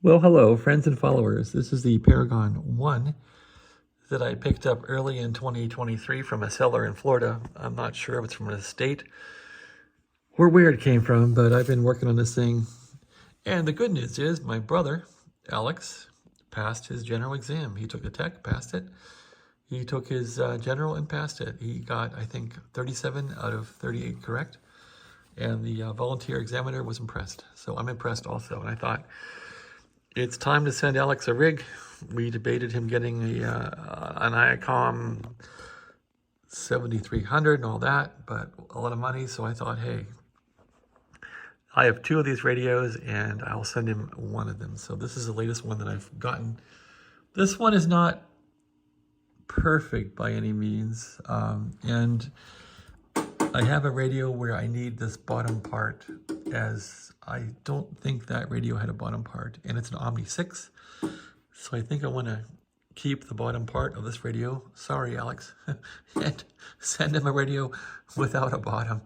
Well, hello, friends and followers. This is the Paragon I that I picked up early in 2023 from a seller in Florida. I'm not sure if it's from an estate or where it came from, but I've been working on this thing. And the good news is my brother, Alex, passed his general exam. He took the tech, passed it. He took his general and passed it. He got, I think, 37 out of 38 correct. And the volunteer examiner was impressed. So I'm impressed also. And I thought, it's time to send Alex a rig. We debated him getting an ICOM 7300 and all that, but a lot of money. So I thought, hey, I have two of these radios and I'll send him one of them. So this is the latest one that I've gotten. This one is not perfect by any means. And I have a radio where I need this bottom part, as I don't think that radio had a bottom part, and it's an Omni 6. So I think I want to keep the bottom part of this radio. Sorry, Alex. And send him a radio without a bottom.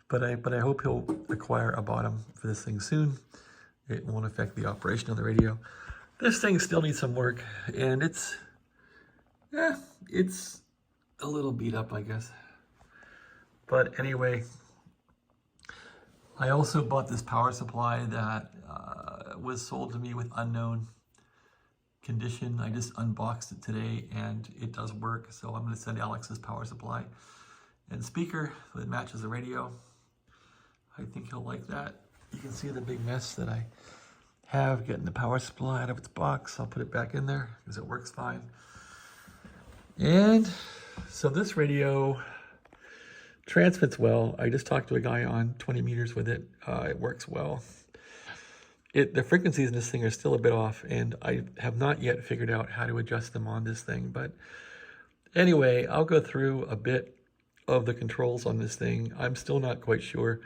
But I hope he'll acquire a bottom for this thing soon. It won't affect the operation of the radio. This thing still needs some work, and it's a little beat up, I guess. But anyway, I also bought this power supply that was sold to me with unknown condition. I just unboxed it today and it does work. So I'm going to send Alex this power supply and speaker that matches the radio. I think he'll like that. You can see the big mess that I have getting the power supply out of its box. I'll put it back in there because it works fine. And so this radio transmits well. I just talked to a guy on 20 meters with it. It works well. The frequencies in this thing are still a bit off, and I have not yet figured out how to adjust them on this thing. But anyway, I'll go through a bit of the controls on this thing. I'm still not quite sure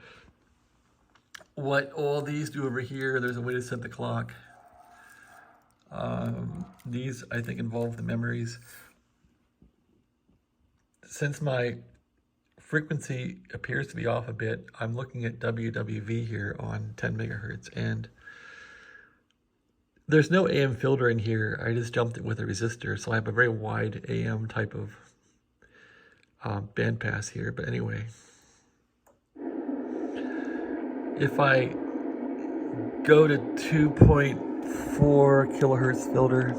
what all these do over here. There's a way to set the clock. These, I think, involve the memories. Since my frequency appears to be off a bit, I'm looking at WWV here on 10 megahertz, and there's no AM filter in here. I just jumped it with a resistor, so I have a very wide AM type of bandpass here. But anyway, if I go to 2.4 kilohertz filter,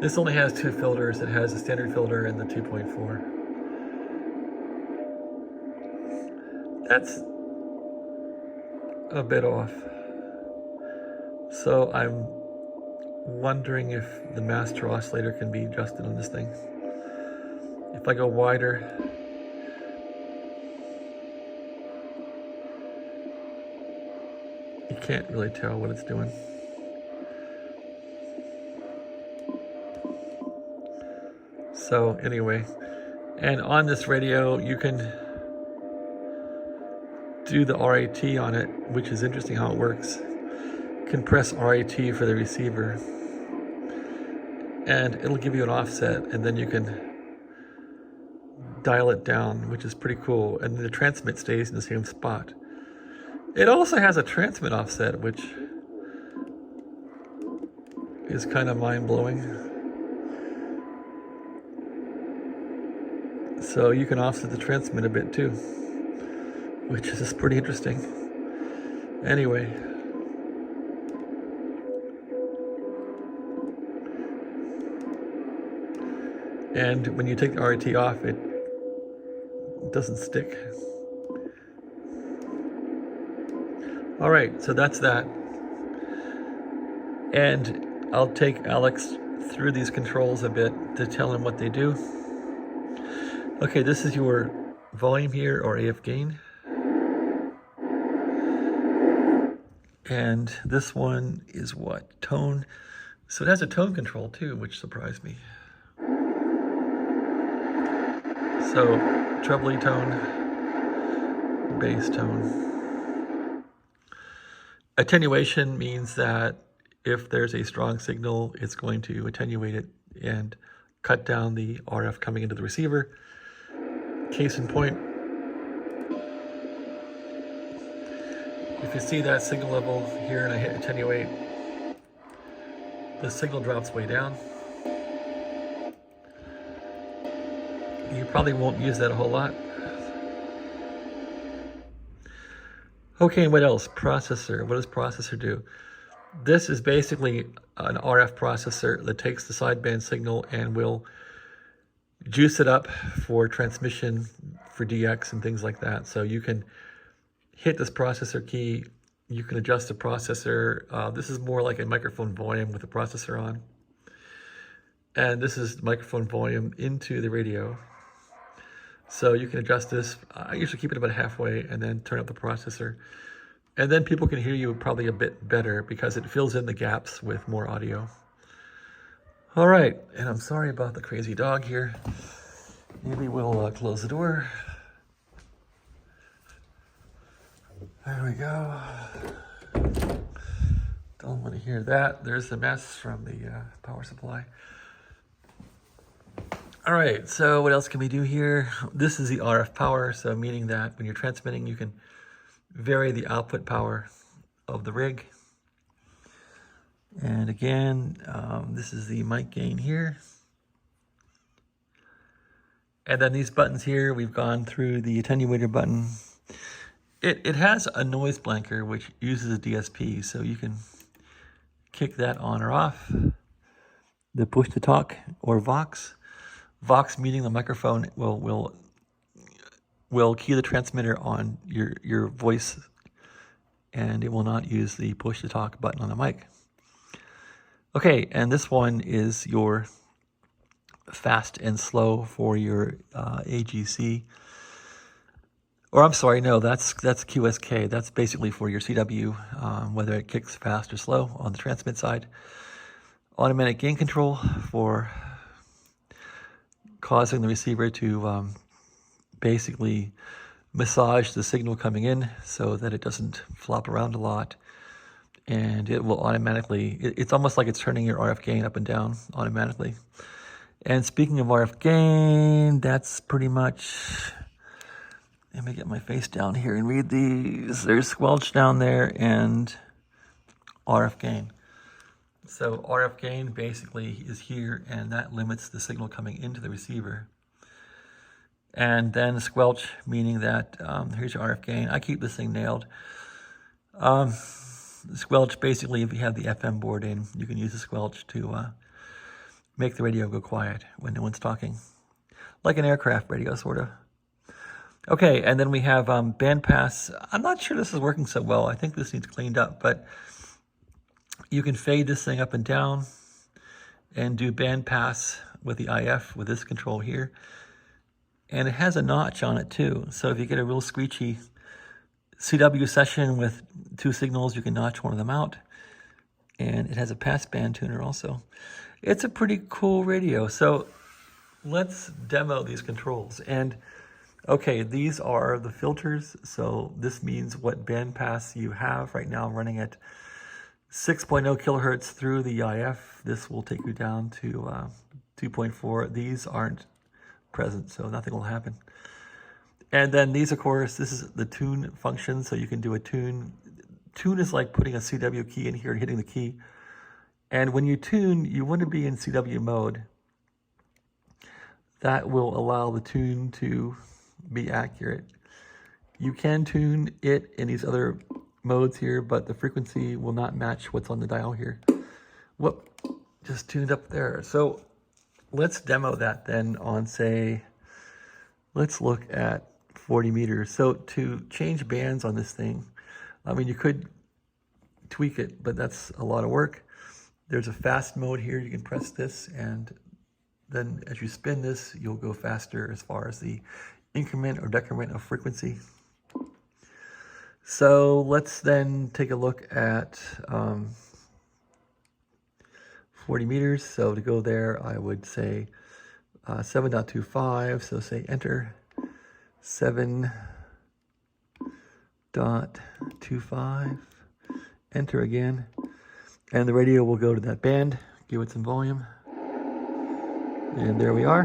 this only has two filters. It has a standard filter and the 2.4. That's a bit off. So I'm wondering if the master oscillator can be adjusted on this thing. If I go wider, you can't really tell what it's doing. So anyway, and on this radio, you can do the RAT on it, which is interesting how it works. You can press RAT for the receiver, and it'll give you an offset, and then you can dial it down, which is pretty cool, and the transmit stays in the same spot. It also has a transmit offset, which is kind of mind-blowing. So you can offset the transmit a bit too, which is just pretty interesting. Anyway, and when you take the RT off, it doesn't stick. All right, so that's that. And I'll take Alex through these controls a bit to tell him what they do. Okay, this is your volume here, or AF gain. And this one is what? Tone. So it has a tone control too, which surprised me. So treble tone, bass tone. Attenuation means that if there's a strong signal, it's going to attenuate it and cut down the RF coming into the receiver. Case in point, if you see that signal level here and I hit attenuate, the signal drops way down. You probably won't use that a whole lot. Okay, and what else? Processor. What does processor do? This is basically an RF processor that takes the sideband signal and will juice it up for transmission, for DX and things like that. So you can hit this processor key, you can adjust the processor. This is more like a microphone volume with the processor on. And this is microphone volume into the radio. So you can adjust this. I usually keep it about halfway and then turn up the processor. And then people can hear you probably a bit better because it fills in the gaps with more audio. All right, and I'm sorry about the crazy dog here. Maybe we'll close the door. There we go. Don't want to hear that. There's the mess from the power supply. All right, so what else can we do here? This is the RF power, so meaning that when you're transmitting, you can vary the output power of the rig. And again, this is the mic gain here. And then these buttons here, we've gone through the attenuator button. It has a noise blanker, which uses a DSP, so you can kick that on or off. The push to talk or Vox. Vox meaning the microphone will key the transmitter on your voice, and it will not use the push to talk button on the mic. Okay, and this one is your fast and slow for your AGC. Or I'm sorry, no, that's QSK. That's basically for your CW, whether it kicks fast or slow on the transmit side. Automatic gain control for causing the receiver to basically massage the signal coming in so that it doesn't flop around a lot. And it will automatically, it's almost like it's turning your RF gain up and down automatically. And speaking of RF gain, that's pretty much, let me get my face down here and read these. There's squelch down there and RF gain. So RF gain basically is here, and that limits the signal coming into the receiver. And then squelch, meaning that here's your RF gain. I keep this thing nailed. Squelch, basically, if you have the FM board in, you can use the squelch to make the radio go quiet when no one's talking. Like an aircraft radio, sort of. Okay, and then we have bandpass. I'm not sure this is working so well. I think this needs cleaned up, but you can fade this thing up and down and do bandpass with the IF with this control here. And it has a notch on it too. So if you get a real screechy CW session with two signals, you can notch one of them out. And it has a passband tuner also. It's a pretty cool radio. So let's demo these controls. And okay, these are the filters. So this means what bandpass you have right now running at 6.0 kilohertz through the IF. This will take you down to 2.4. These aren't present, so nothing will happen. And then these, of course, this is the tune function, so you can do a tune. Tune is like putting a CW key in here and hitting the key. And when you tune, you want to be in CW mode. That will allow the tune to be accurate. You can tune it in these other modes here, but the frequency will not match what's on the dial here. Whoop, just tuned up there. So let's demo that then on, say, let's look at 40 meters. So to change bands on this thing, I mean, you could tweak it, but that's a lot of work. There's a fast mode here. You can press this, and then as you spin this, you'll go faster as far as the increment or decrement of frequency. So let's then take a look at 40 meters. So to go there, I would say 7.25. So say enter 7.25. Enter again. And the radio will go to that band. Give it some volume. And there we are.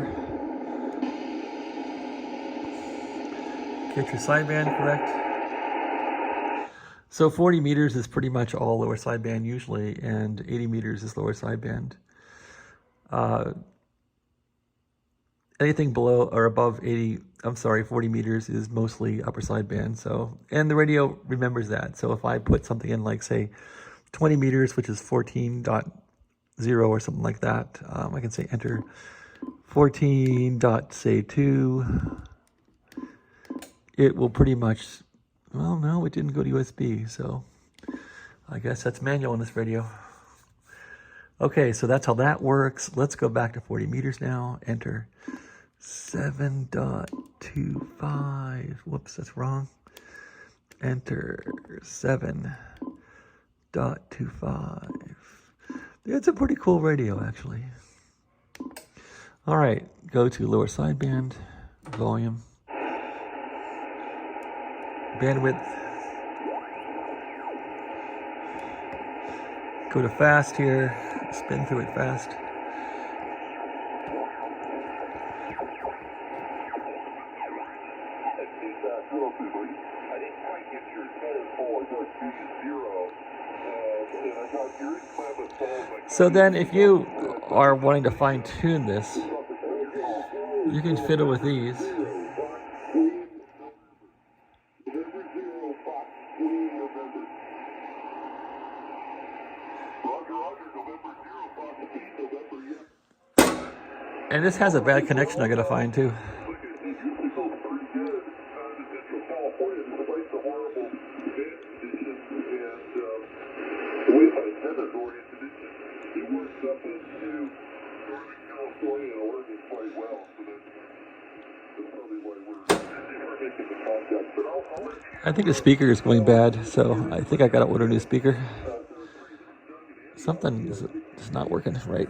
Get your sideband correct. So 40 meters is pretty much all lower sideband usually, and 80 meters is lower sideband. Anything below or above 40 meters is mostly upper sideband. So, and the radio remembers that. So if I put something in like say 20 meters, which is 14.0 or something like that, I can say enter 14.2. It will pretty much, well, no, it didn't go to USB. So I guess that's manual on this radio. Okay, so that's how that works. Let's go back to 40 meters now. Enter 7.25. Whoops, that's wrong. Enter 7.25. It's a pretty cool radio, actually. All right, go to lower sideband, volume, bandwidth. Go to fast here, spin through it fast. So then if you are wanting to fine tune this, you can fiddle with these. And this has a bad connection I gotta find too. I think the speaker is going bad, so I think I gotta order a new speaker. Something is just not working right.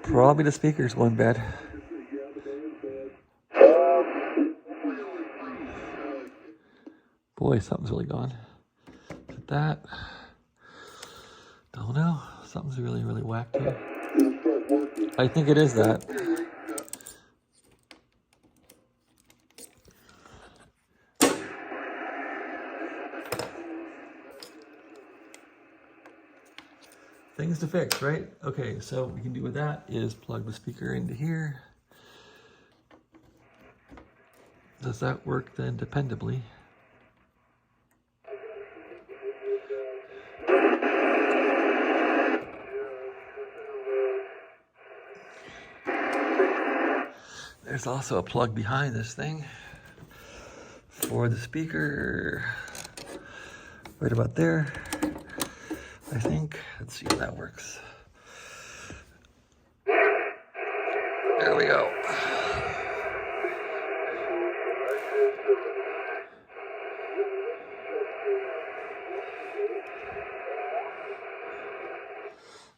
Probably the speaker's going bad. Boy, something's really gone. Is it that? Don't know. Something's really, really whacked here. I think it is that. Things to fix, right? Okay, so what we can do with that is plug the speaker into here. Does that work then dependably? There's also a plug behind this thing for the speaker, right about there, I think. Let's see if that works. There we go.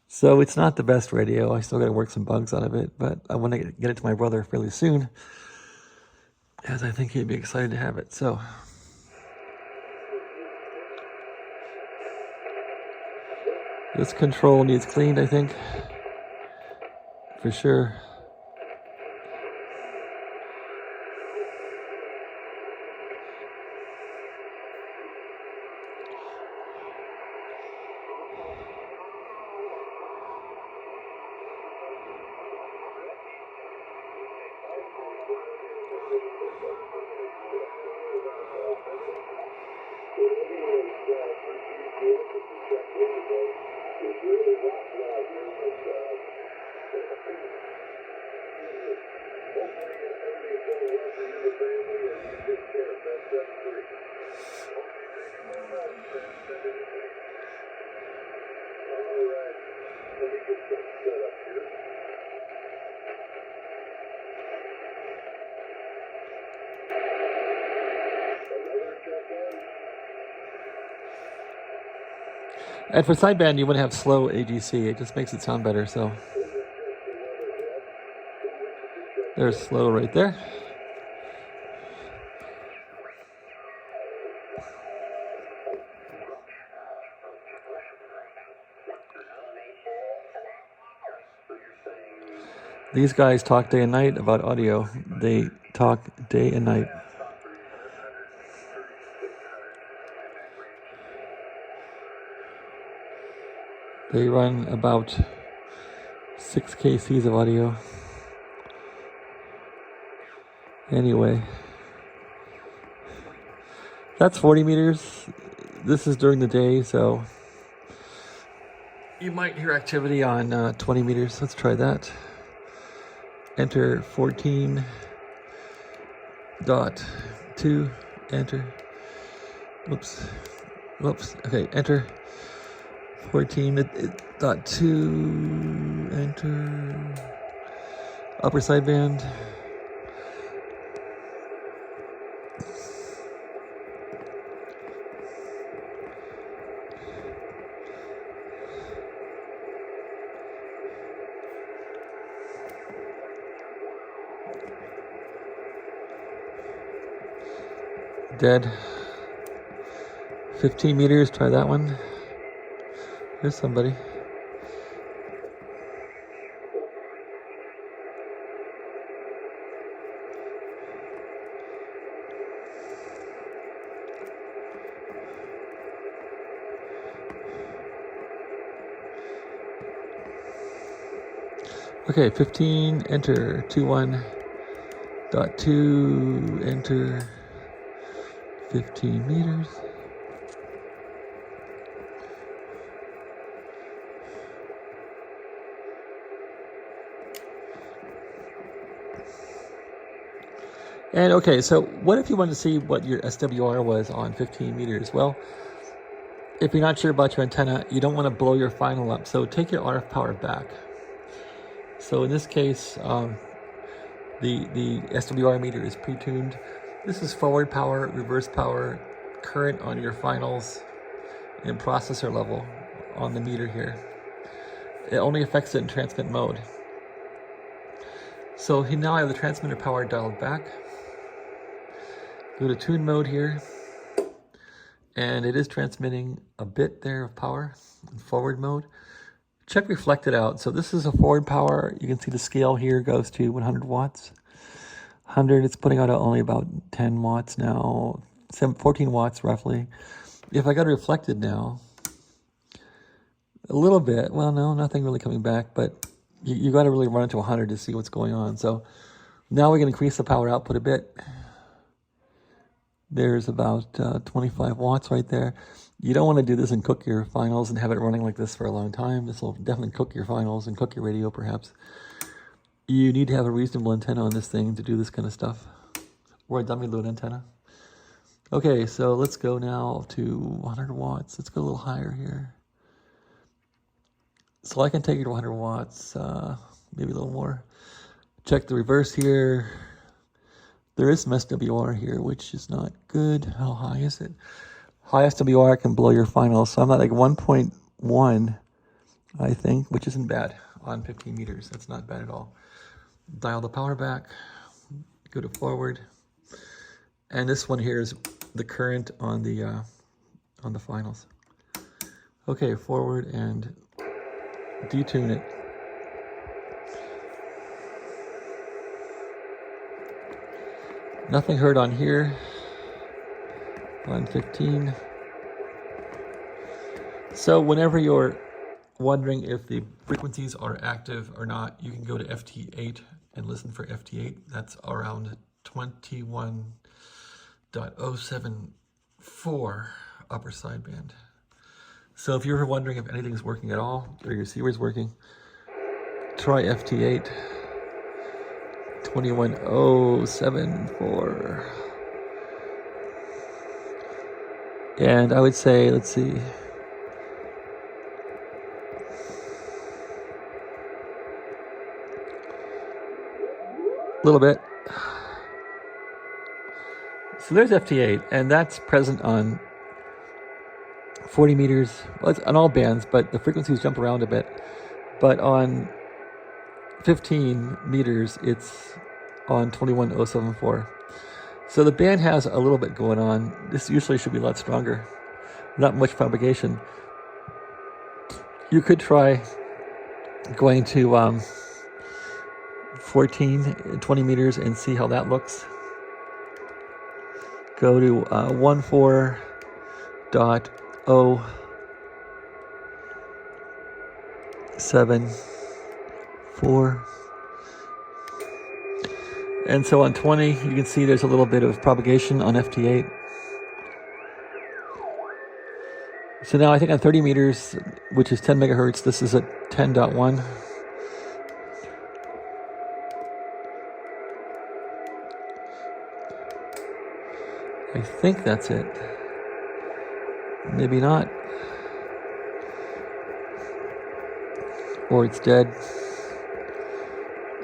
So it's not the best radio. I still got to work some bugs out of it, but I want to get it to my brother fairly soon, as I think he'd be excited to have it. So this control needs cleaned, I think, for sure. And for sideband, you want to have slow AGC. It just makes it sound better. So there's slow right there. These guys talk day and night about audio. They talk day and night. They run about 6 kcs of audio. Anyway, that's 40 meters. This is during the day, so you might hear activity on 20 meters. Let's try that. Enter 14.2. Enter. Whoops. Okay, enter 14.2. Enter. Upper sideband. Dead. 15 meters, try that one. Here's somebody. Okay, 15, enter, 21.2, enter, 15 meters. And okay, so what if you wanted to see what your SWR was on 15 meters? Well, if you're not sure about your antenna, you don't want to blow your final up, so take your RF power back. So in this case, the SWR meter is pre-tuned. This is forward power, reverse power, current on your finals, and processor level on the meter here. It only affects it in transmit mode. So now I have the transmitter power dialed back. Go to tune mode here, and it is transmitting a bit there of power in forward mode. Check reflected out. So this is a forward power. You can see the scale here goes to 100 watts. 100, it's putting out only about 10 watts now, 14 watts roughly. If I got it reflected now, a little bit, well, no, nothing really coming back, but you got to really run it to 100 to see what's going on. So now we can increase the power output a bit. There's about 25 watts right there. You don't want to do this and cook your finals and have it running like this for a long time. This will definitely cook your finals and cook your radio perhaps. You need to have a reasonable antenna on this thing to do this kind of stuff, or a dummy load antenna. Okay, so let's go now to 100 watts. Let's go a little higher here. So I can take it to 100 watts, maybe a little more. Check the reverse here. There is some SWR here, which is not good. How high is it? High SWR can blow your finals. So I'm at like 1.1, I think, which isn't bad on 15 meters. That's not bad at all. Dial the power back, go to forward. And this one here is the current on the finals. Okay, forward and detune it. Nothing heard on here. On 15. So whenever you're wondering if the frequencies are active or not, you can go to FT8 and listen for FT8. That's around 21.074 upper sideband. So if you're wondering if anything's working at all, or your receiver's working, try FT8. 21.074. And I would say, let's see, a little bit. So there's FT8, and that's present on 40 meters. Well, it's on all bands, but the frequencies jump around a bit. But on 15 meters, it's on 21.074. So the band has a little bit going on. This usually should be a lot stronger. Not much propagation. You could try going to 20 meters and see how that looks. Go to 14.0. 7, 4. And so on 20, you can see there's a little bit of propagation on FT8. So now I think on 30 meters, which is 10 megahertz, this is at 10.1. I think that's it. Maybe not. Or it's dead.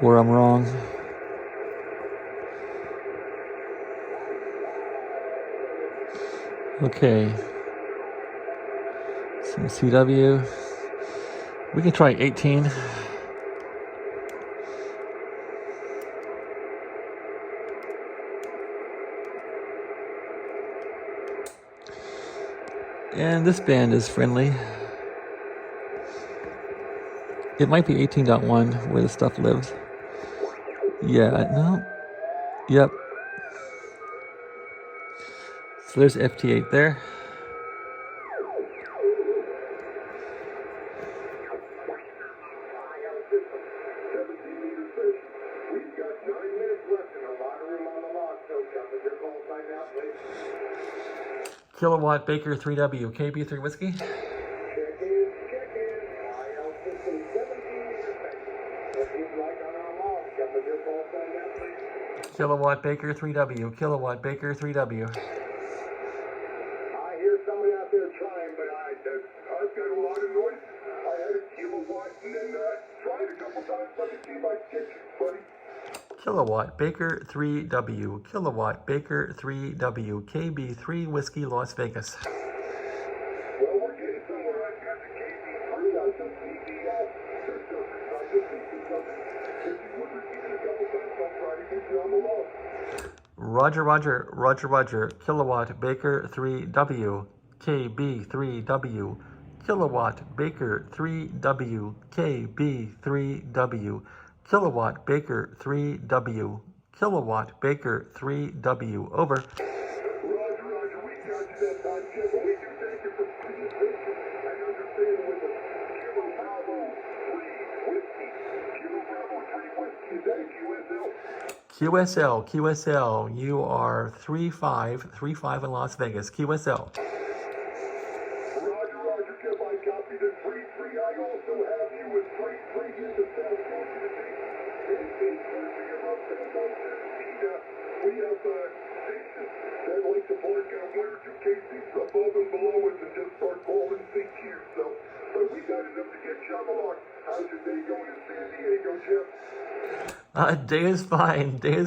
Or I'm wrong. Okay. Some CW. We can try 18. And this band is friendly. It might be 18.1 where the stuff lives. Yeah, no. Yep. So there's FT8 there. Kilowatt Baker 3W, KB3 Whiskey. Kilowatt Baker 3W, Kilowatt Baker 3W. I hear somebody out there trying, but I've got a lot of noise. I had a kilowatt and then tried a couple times. Let me see if I can get you, buddy. Kilowatt Baker 3W, Kilowatt Baker 3W, KB3 Whiskey, Las Vegas. Well, we're getting somewhere. I've got the KB3. I just need the surface. I just need something. If you would repeat it a couple times, I'll try to get you on the low. Roger, Roger, Roger, Roger, Kilowatt Baker 3W, KB3W, Kilowatt Baker 3W, KB3W, Kilowatt Baker 3W, Kilowatt Baker 3W, over. Roger, Roger, we got you that time, Jim, but we do thank you for being patient and understanding with us. Kilo Bravo 3 Whiskey. Kilo Bravo 3 Whiskey, is that a QSL? QSL, you are 35 in Las Vegas, QSL. Roger, Roger, Jeff, I copied it. 3-3. I also have you with 3-3 in the South Coast today. We have stations that like to park one or two KCs above and below us and just start calling CQ. So, but we got enough to get Jamalak. How's your day going in San Diego, Jeff? Day is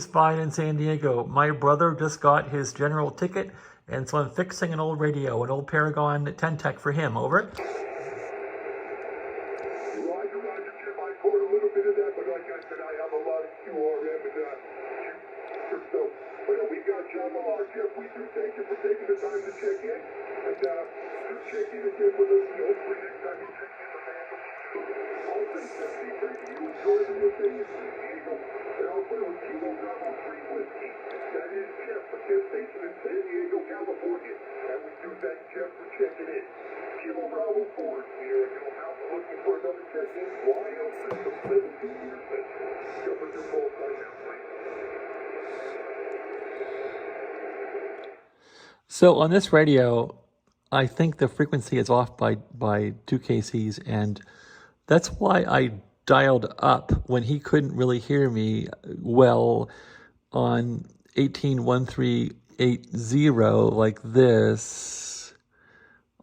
fine in San Diego. My brother just got his general ticket, and so I'm fixing an old radio, an old Paragon 10 Tec for him, over. Roger, Roger, Jeff, I caught a little bit of that, but like I said, I have a lot of QRM and so, but we got Jamalak, Jeff. We do thank you for taking the time to check in, and do check in again with us, and hopefully next time you check in the man. I'll say something for you. Enjoy the day in San Diego, and I'll put on Kilo Bravo 3 Whiskey. That is Jeff, a Jeff station in San Diego, California, and we do thank Jeff for checking in. Kilo Bravo 4 here at your house, looking for another check-in. YL system, 17 years session. Jump with your call right now, please. So on this radio, I think the frequency is off by 2 kcs, and that's why I dialed up when he couldn't really hear me well on 181380 like this.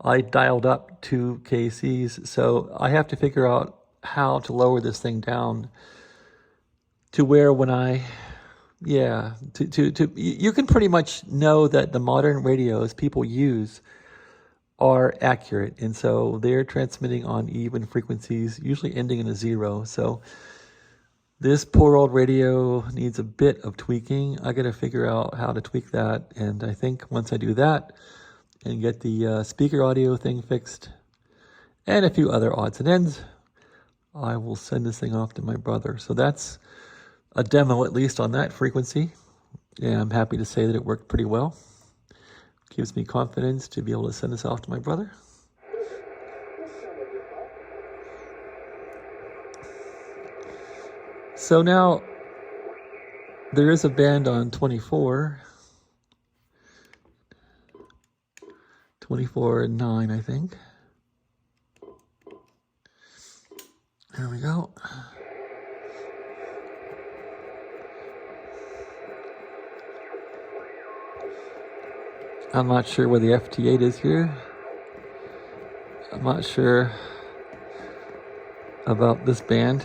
I dialed up 2 kcs, so I have to figure out how to lower this thing down to where when I you can pretty much know that the modern radios people use are accurate, and so they're transmitting on even frequencies, usually ending in a 0. So this poor old radio needs a bit of tweaking. I got to figure out how to tweak that, and I think once I do that and get the speaker audio thing fixed and a few other odds and ends, I will send this thing off to my brother. So that's a demo, at least on that frequency, and I'm happy to say that it worked pretty well. Gives me confidence to be able to send this off to my brother. So now there is a band on 24. 24 and 9, I think. There we go. I'm not sure where the FT8 is here. I'm not sure about this band.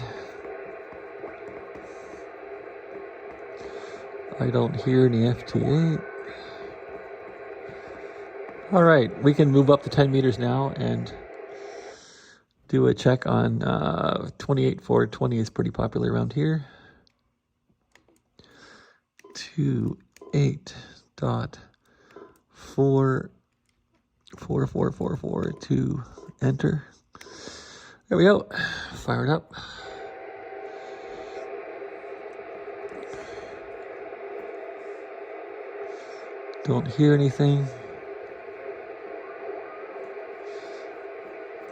I don't hear any FT8. All right, we can move up to 10 meters now and do a check on 28.420 is pretty popular around here. 28.44442, enter. There we go. Fire it up. Don't hear anything.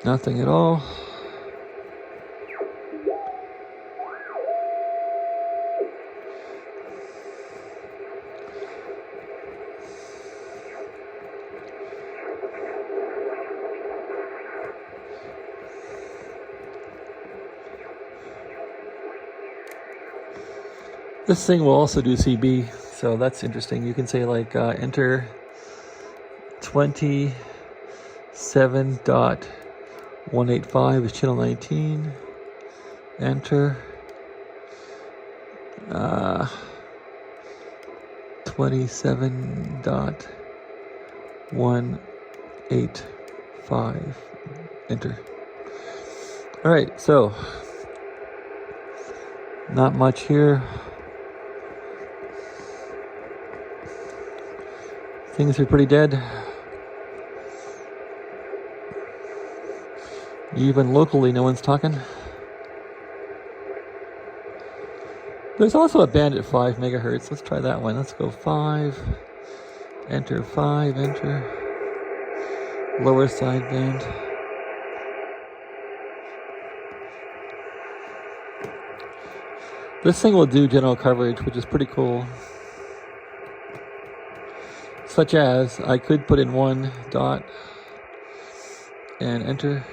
Nothing at all. This thing will also do CB, so that's interesting. You can say like enter 27.185 is channel 19. Enter 27.185. Enter. All right, so not much here. Things are pretty dead. Even locally, no one's talking. There's also a band at 5 megahertz. Let's try that one. Let's go 5. Enter 5. Enter. Lower side band. This thing will do general coverage, which is pretty cool. Such as, I could put in 1 dot and enter,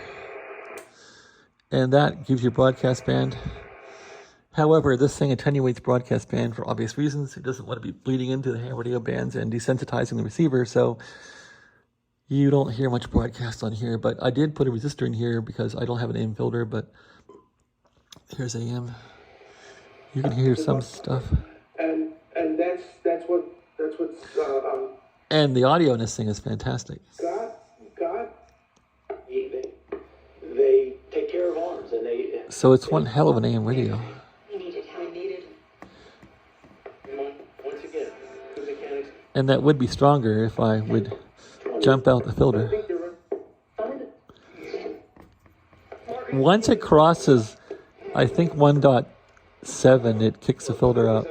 and that gives you broadcast band. However, this thing attenuates broadcast band for obvious reasons. It doesn't want to be bleeding into the ham radio bands and desensitizing the receiver, so you don't hear much broadcast on here. But I did put a resistor in here because I don't have an AM filter, but here's AM. You can hear some stuff. And that's what's And the audio in this thing is fantastic. God, they take care of arms, and they. So it's one hell of an AM radio. We needed. Once again, the mechanics. And that would be stronger if I would jump out the filter. Once it crosses, I think 1.7, it kicks the filter out.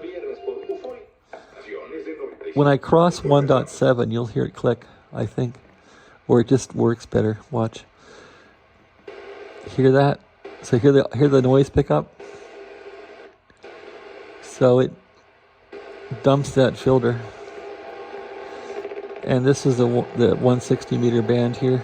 When I cross 1.7, you'll hear it click, I think. Or it just works better. Watch. Hear that? So hear the noise pick up? So it dumps that filter. And this is the 160 meter band here.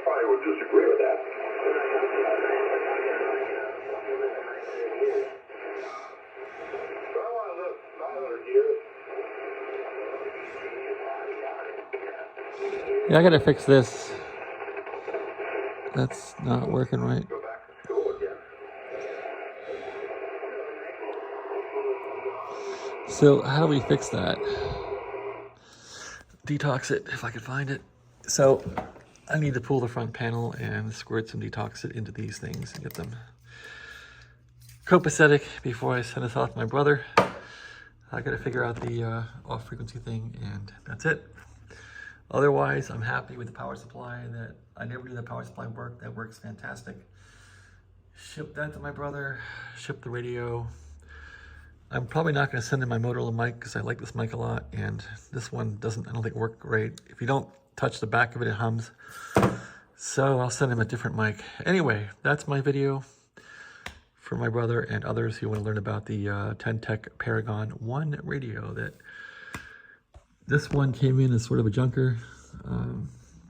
I would disagree with that. I want to live 900 years. Yeah, I gotta fix this. That's not working right. Go back to school again. So how do we fix that? Detox it if I could find it. So I need to pull the front panel and squirt some detoxit into these things and get them copacetic before I send this off to my brother. I got to figure out the off frequency thing, and that's it. Otherwise, I'm happy with the power supply. That I never knew that power supply worked. That works fantastic. Ship that to my brother. Ship the radio. I'm probably not going to send in my Motorola mic because I like this mic a lot, and this one doesn't, I don't think, work great. If you don't touch the back of it, it hums. So I'll send him a different mic. Anyway, that's my video for my brother and others who want to learn about the Tec Paragon I radio. That this one came in as sort of a junker.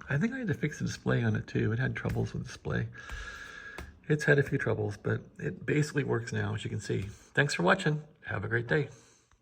I think I had to fix the display on it too. It had troubles with the display. It's had a few troubles, but it basically works now, as you can see. Thanks for watching. Have a great day.